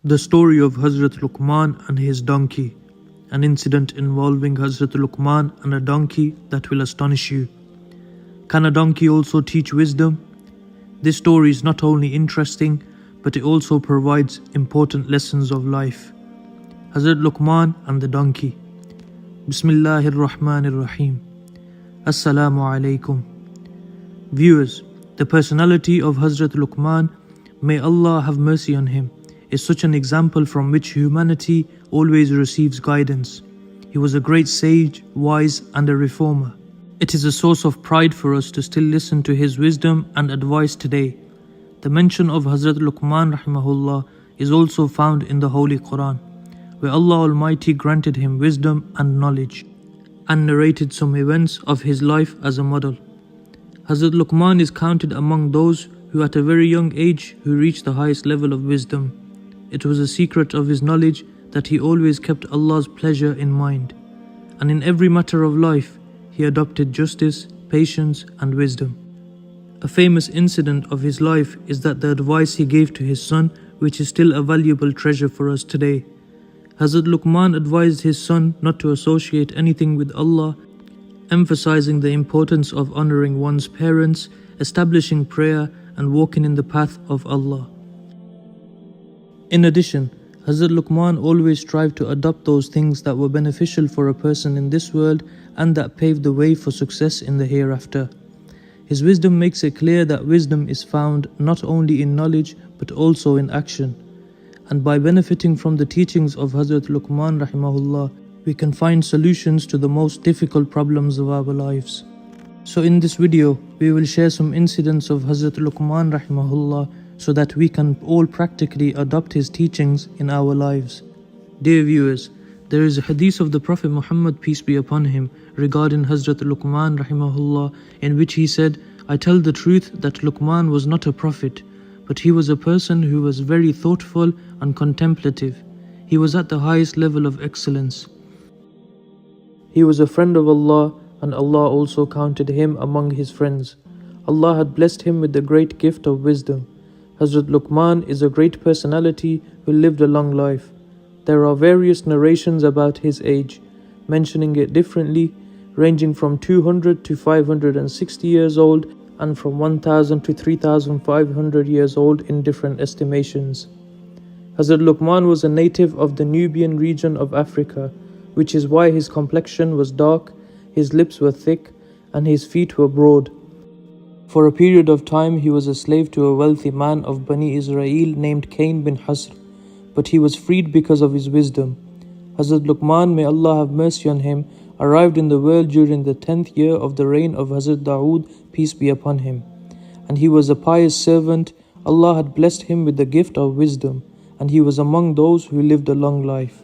The story of Hazrat Luqman and his donkey. An incident involving Hazrat Luqman and a donkey that will astonish you. Can a donkey also teach wisdom? This story is not only interesting, but it also provides important lessons of life. Hazrat Luqman and the donkey. Bismillahir Rahmanir Rahim. Assalamu alaikum. Viewers, the personality of Hazrat Luqman, may Allah have mercy on him, is such an example from which humanity always receives guidance. He was a great sage, wise and a reformer. It is a source of pride for us to still listen to his wisdom and advice today. The mention of Hazrat Luqman rahimahullah is also found in the Holy Quran, where Allah Almighty granted him wisdom and knowledge, and narrated some events of his life as a model. Hazrat Luqman is counted among those who at a very young age who reached the highest level of wisdom. It was a secret of his knowledge that he always kept Allah's pleasure in mind, and in every matter of life he adopted justice, patience and wisdom. A famous incident of his life is that the advice he gave to his son, which is still a valuable treasure for us today. Hazrat Luqman advised his son not to associate anything with Allah, emphasizing the importance of honoring one's parents, establishing prayer and walking in the path of Allah. In addition, Hazrat Luqman always strived to adopt those things that were beneficial for a person in this world and that paved the way for success in the hereafter. His wisdom makes it clear that wisdom is found not only in knowledge but also in action. And by benefiting from the teachings of Hazrat Luqman rahimahullah, we can find solutions to the most difficult problems of our lives. So in this video, we will share some incidents of Hazrat Luqman rahimahullah so that we can all practically adopt his teachings in our lives. Dear viewers, there is a hadith of the Prophet Muhammad, peace be upon him, regarding Hazrat Luqman rahimahullah, in which he said, "I tell the truth that Luqman was not a prophet, but he was a person who was very thoughtful and contemplative. He was at the highest level of excellence. He was a friend of Allah, and Allah also counted him among his friends. Allah had blessed him with the great gift of wisdom. Hazrat Luqman is a great personality who lived a long life. There are various narrations about his age, mentioning it differently, ranging from 200 to 560 years old and from 1000 to 3500 years old in different estimations. Hazrat Luqman was a native of the Nubian region of Africa, which is why his complexion was dark, his lips were thick, and his feet were broad. For a period of time he was a slave to a wealthy man of Bani Israel named Cain bin Hasr, but he was freed because of his wisdom. Hazrat Luqman, may Allah have mercy on him, arrived in the world during the 10th year of the reign of Hazrat Dawood, peace be upon him. And he was a pious servant. Allah had blessed him with the gift of wisdom, and he was among those who lived a long life.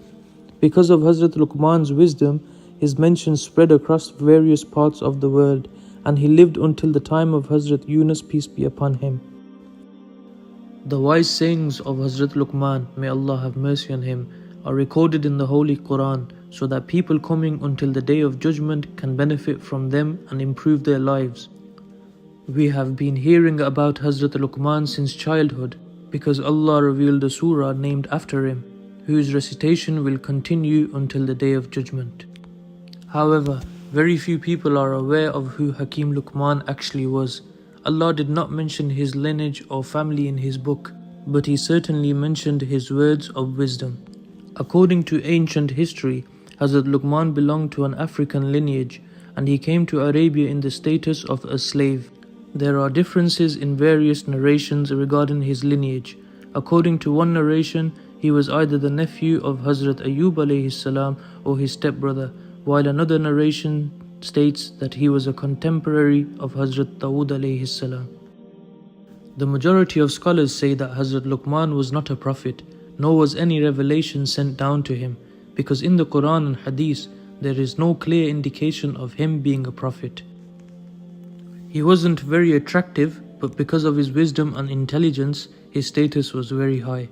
Because of Hazrat Luqman's wisdom, his mention spread across various parts of the world, and he lived until the time of Hazrat Yunus, peace be upon him. The wise sayings of Hazrat Luqman, may Allah have mercy on him, are recorded in the Holy Quran so that people coming until the Day of Judgment can benefit from them and improve their lives. We have been hearing about Hazrat Luqman since childhood because Allah revealed a surah named after him, whose recitation will continue until the Day of Judgment. However, very few people are aware of who Hakim Luqman actually was. Allah did not mention his lineage or family in his book, but he certainly mentioned his words of wisdom. According to ancient history, Hazrat Luqman belonged to an African lineage, and he came to Arabia in the status of a slave. There are differences in various narrations regarding his lineage. According to one narration, he was either the nephew of Hazrat Ayyub alayhi salam or his stepbrother, while another narration states that he was a contemporary of Hazrat Dawood alayhi salam. The majority of scholars say that Hazrat Luqman was not a prophet, nor was any revelation sent down to him, because in the Quran and Hadith there is no clear indication of him being a prophet. He wasn't very attractive, but because of his wisdom and intelligence, his status was very high.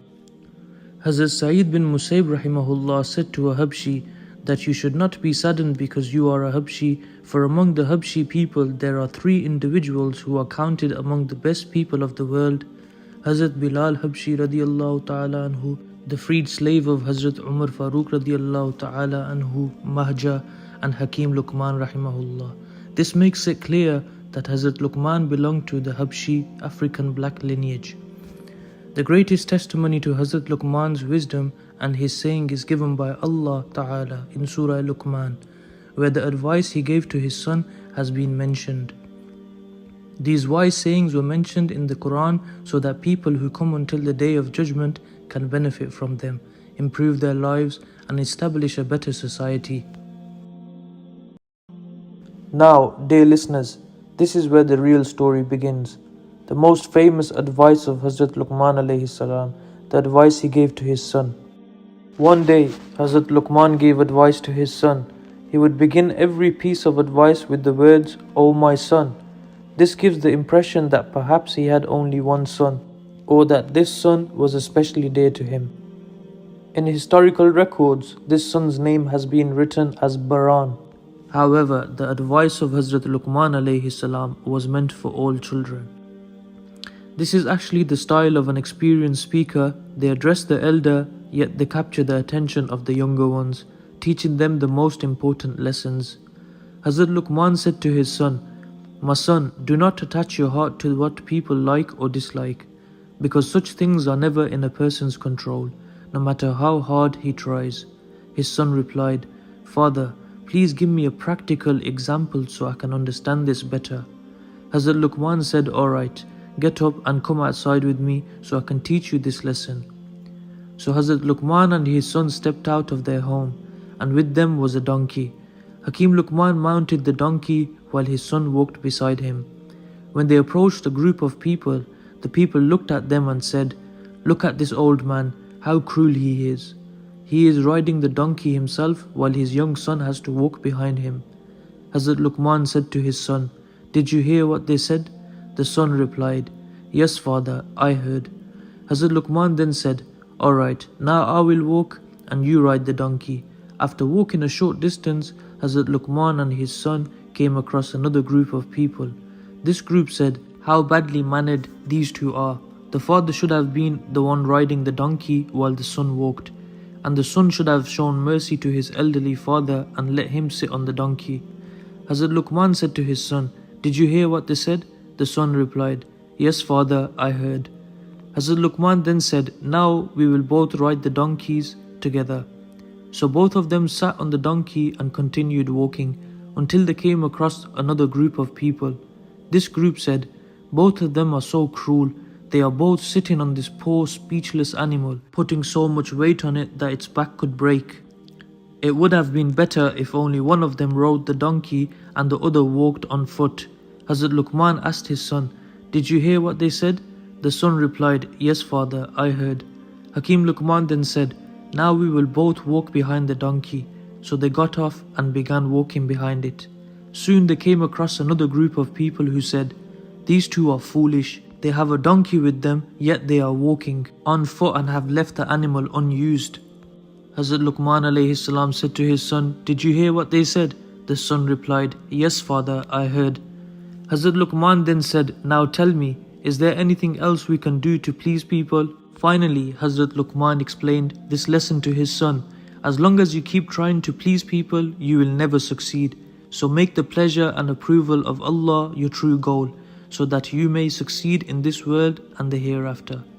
Hazrat Sa'id bin Musayyib rahimahullah said to a Habshi that you should not be saddened because you are a Habshi, for among the Habshi people there are 3 individuals who are counted among the best people of the world: Hazrat Bilal Habshi radiyallahu ta'ala anhu, the freed slave of Hazrat Umar Farooq radiallahu ta'ala anhu, Mahja, and Hakim Luqman rahimahullah. This makes it clear that Hazrat Luqman belonged to the Habshi African black lineage. The greatest testimony to Hazrat Luqman's wisdom and his saying is given by Allah Ta'ala in Surah Luqman, where the advice he gave to his son has been mentioned. These wise sayings were mentioned in the Quran so that people who come until the Day of Judgment can benefit from them, improve their lives, and establish a better society. Now, dear listeners, this is where the real story begins. The most famous advice of Hazrat Luqman alayhi salam, the advice he gave to his son. One day, Hazrat Luqman gave advice to his son. He would begin every piece of advice with the words, "O my son." This gives the impression that perhaps he had only one son, or that this son was especially dear to him. In historical records, this son's name has been written as Baran. However, the advice of Hazrat Luqman alayhi salam was meant for all children. This is actually the style of an experienced speaker. They address the elder, yet they capture the attention of the younger ones, teaching them the most important lessons. Hazrat Luqman said to his son, "My son, do not attach your heart to what people like or dislike, because such things are never in a person's control, no matter how hard he tries." His son replied, "Father, please give me a practical example so I can understand this better." Hazrat Luqman said, "Alright, get up and come outside with me so I can teach you this lesson." So Hazrat Luqman and his son stepped out of their home, and with them was a donkey. Hakim Luqman mounted the donkey while his son walked beside him. When they approached a group of people, the people looked at them and said, "Look at this old man, how cruel he is. He is riding the donkey himself while his young son has to walk behind him." Hazrat Luqman said to his son, "Did you hear what they said?" The son replied, "Yes, father, I heard." Hazrat Luqman then said, "Alright, now I will walk and you ride the donkey." After walking a short distance, Hazrat Luqman and his son came across another group of people. This group said, "How badly mannered these two are. The father should have been the one riding the donkey while the son walked, and the son should have shown mercy to his elderly father and let him sit on the donkey." Hazrat Luqman said to his son, "Did you hear what they said?" The son replied, "Yes, father, I heard." Hazrat Luqman then said, "Now we will both ride the donkeys together." So both of them sat on the donkey and continued walking until they came across another group of people. This group said, "Both of them are so cruel. They are both sitting on this poor speechless animal, putting so much weight on it that its back could break. It would have been better if only one of them rode the donkey and the other walked on foot." Hazrat Luqman asked his son, "Did you hear what they said?" The son replied, "Yes, father, I heard." Hakim Luqman then said, "Now we will both walk behind the donkey." So they got off and began walking behind it. Soon they came across another group of people who said, "These two are foolish. They have a donkey with them, yet they are walking on foot and have left the animal unused." Hazrat Luqman alayhi salam said to his son, "Did you hear what they said?" The son replied, "Yes, father, I heard." Hazrat Luqman then said, "Now tell me, is there anything else we can do to please people?" Finally, Hazrat Luqman explained this lesson to his son. As long as you keep trying to please people, you will never succeed. So make the pleasure and approval of Allah your true goal, so that you may succeed in this world and the hereafter.